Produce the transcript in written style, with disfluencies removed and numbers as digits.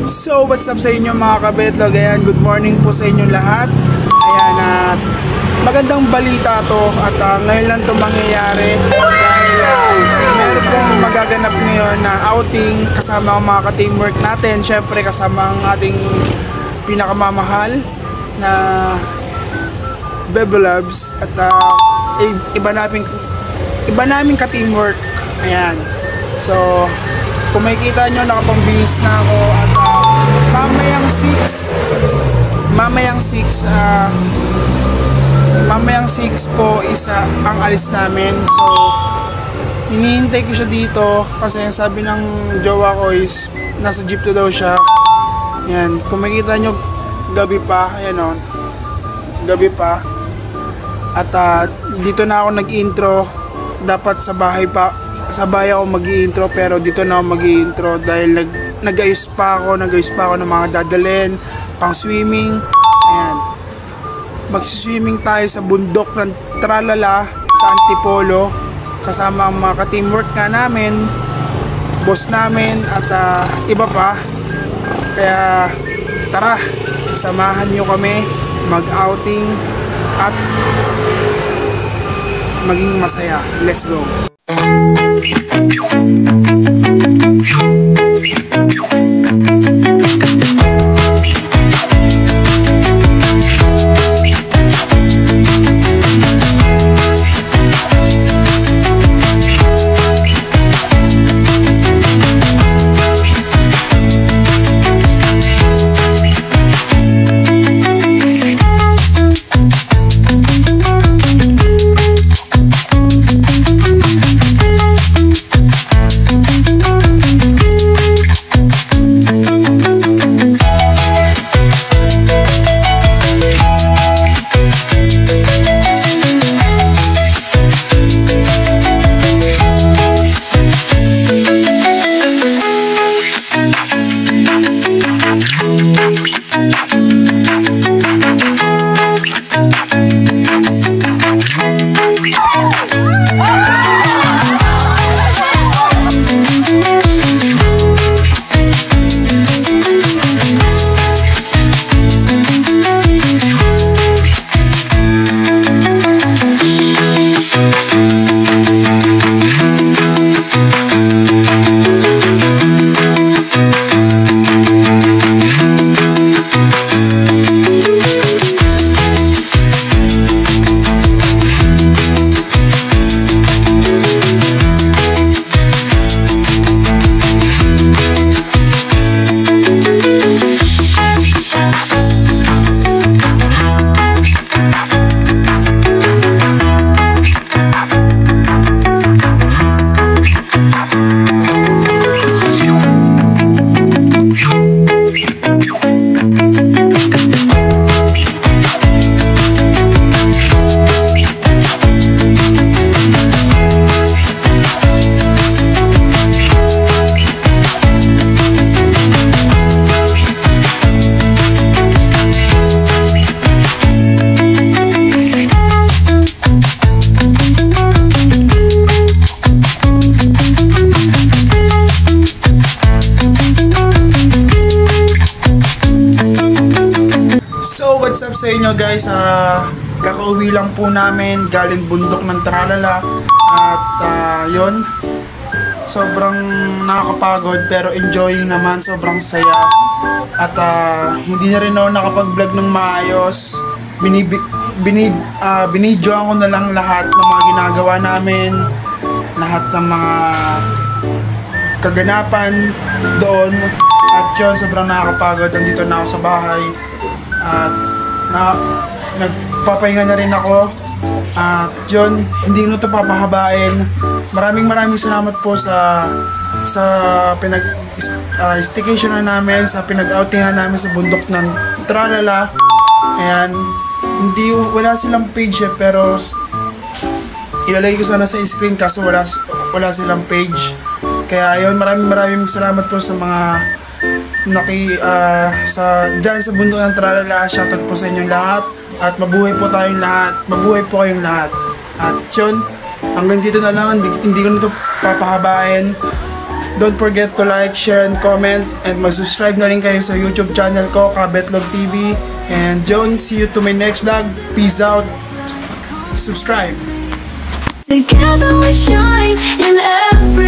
So what's up sa inyo mga kabetlog? Ayan, good morning po sa inyo lahat. Ayan, at magandang balita to at ngayon lang to mangyayari dahil meron pong magaganap ngayon na outing kasama ang mga ka-teamwork natin. Syempre kasama ang ating pinakamamahal na Bebe Loves at iba naming ka-teamwork. Ayan, so kung makikita nyo, nakapangbihis na ako at mamayang 6 po isa ang alis namin. So hinihintay ko siya dito kasi ang sabi ng jowa ko is nasa jeep to daw siya. Yan, kung makikita nyo, gabi pa. Ayan o, gabi pa. At dito na ako nag-intro. Dapat sa bahay ako mag-i-intro, pero dito na ako mag-i-intro dahil nag-ayos pa ako ng mga dadalhin pang swimming. Ayan, magsiswimming tayo sa bundok ng Tralala sa Antipolo kasama ang mga ka-teamwork nga namin, boss namin at iba pa. Kaya tara, samahan nyo kami mag-outing at maging masaya. Let's go! What's up sa inyo guys, kakauwi lang po namin galing bundok ng Tralala at yun, sobrang nakakapagod pero enjoying naman, sobrang saya at hindi na rin ako nakapag-vlog ng maayos. Binidyoan ko na lang lahat ng mga ginagawa namin, lahat ng mga kaganapan doon at yun, sobrang nakakapagod. Nandito na ako sa bahay at nagpapahinga na rin ako at yun, hindi ko ito papahabain. Maraming salamat po sa staycation na namin, sa pinag-outingan namin sa bundok ng Tralala. Ayan, wala silang page pero ilalagay ko sana sa screen kaso wala silang page. Kaya ayun, maraming salamat po sa mga dyan sa bundok ng Tralala. Shoutout po sa inyong lahat at mabuhay po tayong lahat, mabuhay po kayong lahat. At yun, hanggang dito na lang, hindi ko nito papahabain. Don't forget to like, share, and comment. And mag-subscribe na rin kayo sa YouTube channel ko, Kabetlog TV. And John, see you to my next vlog. Peace out. Subscribe. Together we shine in every